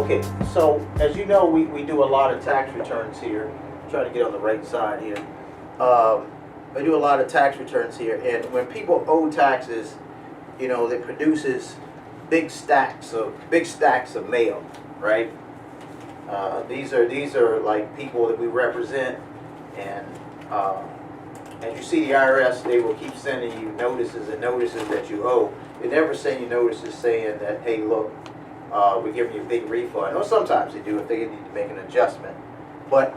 Okay, so as you know, we do a lot of tax returns here. I'm trying to get on the right side here. I do a lot of tax returns here, and when people owe taxes, you know, it produces big stacks of mail, right? These are like people that we represent, and as you see, the IRS, they will keep sending you notices and notices that you owe. They never send you notices saying that, hey, look, we're giving you a big refund. Or sometimes they do if they need to make an adjustment. But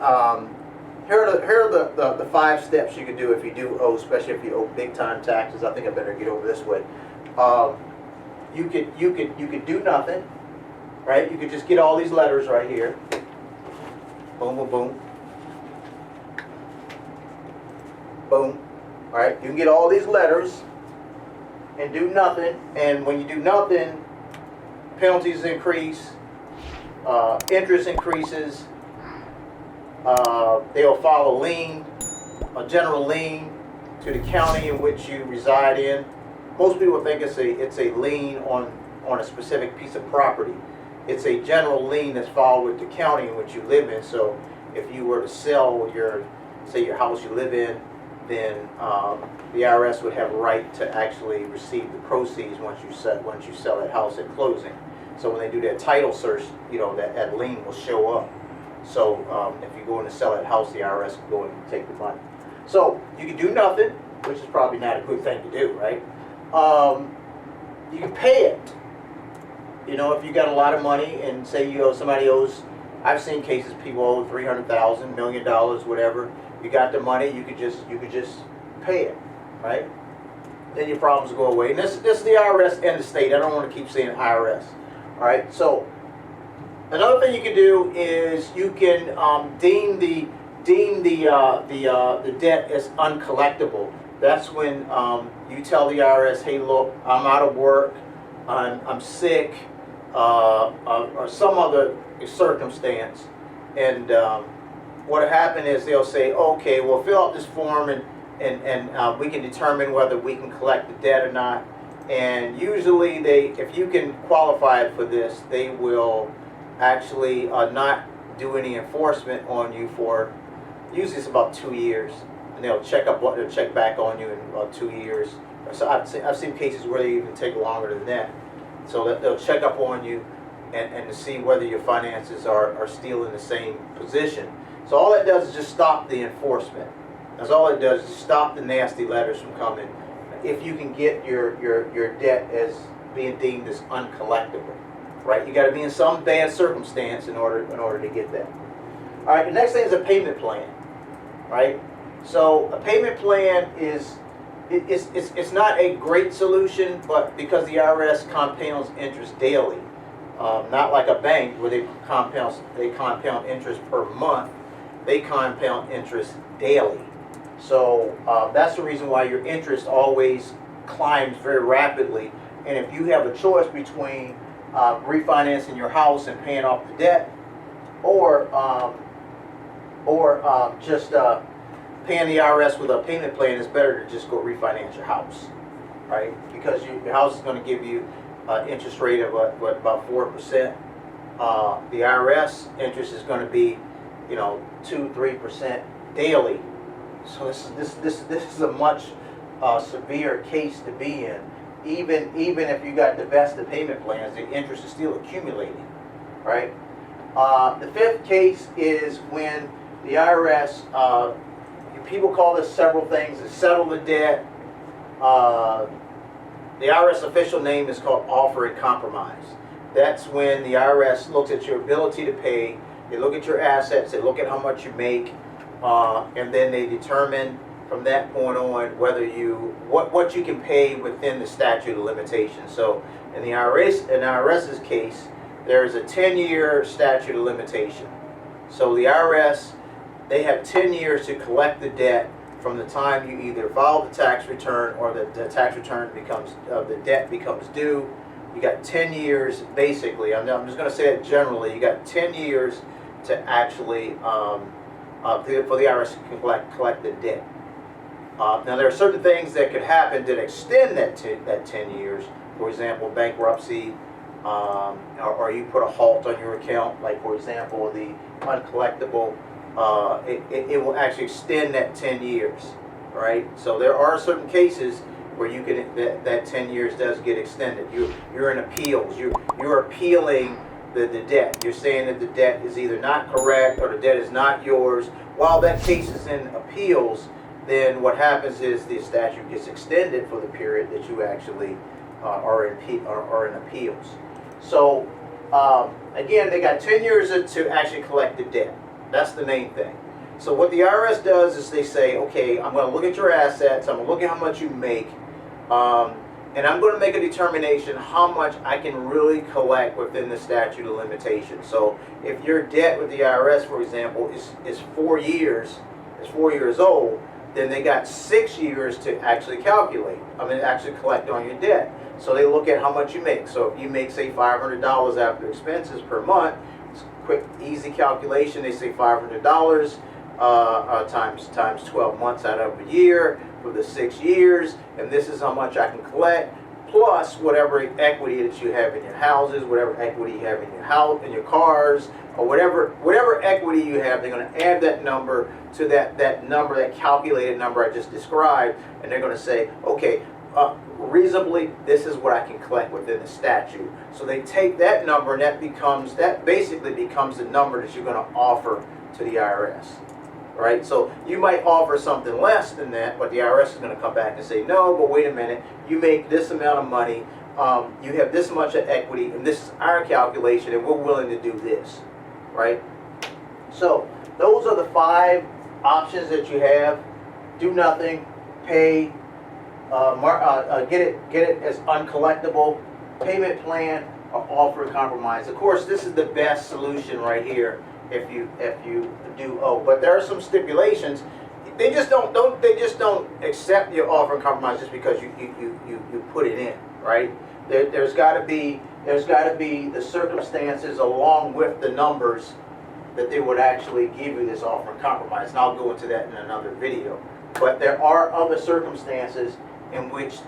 here are the 5 steps you can do if you do owe, especially if you owe big time taxes. I think I better get over this way. You could do nothing, right? You could just get all these letters right here. Boom, boom, boom. Boom. All right, you can get all these letters and do nothing. And when you do nothing, penalties increase, interest increases. They'll file a general lien to the county in which you reside in. Most people think it's a lien on a specific piece of property. It's a general lien that's filed with the county in which you live in. So if you were to sell your house you live in, then the IRS would have a right to actually receive the proceeds once you sell that house at closing. So when they do their title search, you know, that lien will show up. So if you're going to sell that house, the IRS can go in and take the money. So you can do nothing, which is probably not a good thing to do, right? You can pay it. You know, if you got a lot of money and say somebody owes, I've seen cases people owe $300,000, $1 million, whatever. You got the money, you could just pay it, right? Then your problems go away. And this is the IRS and the state. I don't want to keep saying IRS. All right. So another thing you can do is you can deem the debt as uncollectible. That's when you tell the IRS, hey, look, I'm out of work, I'm sick, or some other circumstance, and what will happen is they'll say, okay, well, fill out this form and we can determine whether we can collect the debt or not. And usually if you can qualify for this, they will actually not do any enforcement on you for, usually it's about 2 years. And they'll check back on you in about 2 years. So I've seen cases where they even take longer than that. So that they'll check up on you and to see whether your finances are still in the same position. So all it does is just stop the enforcement. That's all it does, is stop the nasty letters from coming. If you can get your debt as being deemed as uncollectible, right? You got to be in some bad circumstance in order to get that. All right. The next thing is a payment plan, right? So a payment plan it's not a great solution, but because the IRS compounds interest daily, not like a bank where they compound interest per month. They compound interest daily. So that's the reason why your interest always climbs very rapidly. And if you have a choice between refinancing your house and paying off the debt, or just paying the IRS with a payment plan, it's better to just go refinance your house, right? Because your house is going to give you an interest rate of about 4%. The IRS interest is going to be, 2-3% daily. So this is a much severe case to be in. Even if you got the best of payment plans, the interest is still accumulating, right? The fifth case is when the IRS, people call this several things, to settle the debt. The IRS official name is called offer and compromise. That's when the IRS looks at your ability to pay. They look at your assets, they look at how much you make, and then they determine from that point on whether what you can pay within the statute of limitations. So in the IRS's case, there is a 10-year statute of limitation. So the IRS, they have 10 years to collect the debt from the time you either file the tax return or the tax return the debt becomes due. You got 10 years basically. I'm just going to say it generally. You got 10 years to actually for the IRS to collect the debt. Now there are certain things that could happen that extend that 10 years. For example, bankruptcy, or you put a halt on your account, like for example the uncollectible, it will actually extend that 10 years, right? So there are certain cases where you can that 10 years does get extended. You're in appeals. You're appealing the debt. You're saying that the debt is either not correct or the debt is not yours. While that case is in appeals, then what happens is the statute gets extended for the period that you actually are in appeals. So again, they got 10 years to actually collect the debt. That's the main thing. So what the IRS does is they say, okay, I'm going to look at your assets, I'm going to look at how much you make, and I'm going to make a determination how much I can really collect within the statute of limitations. So if your debt with the IRS, for example, is 4 years, is 4 years old, then they got 6 years to actually calculate. Actually collect on your debt. So they look at how much you make. So if you make, say, $500 after expenses per month, it's a quick, easy calculation. They say $500 times 12 months out of a year for the 6 years, and this is how much I can collect, plus whatever equity that you have in your houses, whatever equity you have in your house, in your cars, or whatever equity you have. They're going to add that number to that number, that calculated number I just described, and they're going to say, okay, reasonably, this is what I can collect within the statute. So they take that number, and that basically becomes the number that you're going to offer to the IRS. Right? So you might offer something less than that, but the IRS is going to come back and say, no, but wait a minute, you make this amount of money, you have this much of equity, and this is our calculation, and we're willing to do this. Right? So those are the 5 options that you have. Do nothing, pay, get it as uncollectible, payment plan, or offer a compromise. Of course, this is the best solution right here if you do owe. But there are some stipulations. They just don't accept your offer and compromise just because you put it in, right? There's got to be the circumstances along with the numbers that they would actually give you this offer and compromise. And I'll go into that in another video. But there are other circumstances in which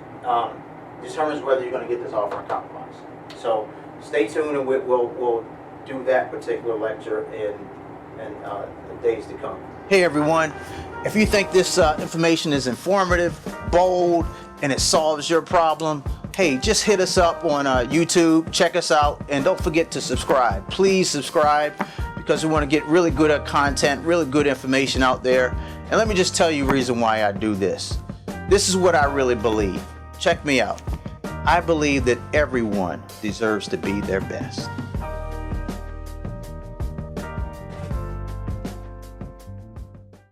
determines whether you're going to get this offer and compromise. So stay tuned, and we'll do that particular lecture in the days to come. Hey everyone, if you think this information is informative, bold, and it solves your problem, hey, just hit us up on YouTube, check us out, and don't forget to subscribe. Please subscribe, because we want to get really good at content, really good information out there. And let me just tell you the reason why I do this. This is what I really believe. Check me out. I believe that everyone deserves to be their best.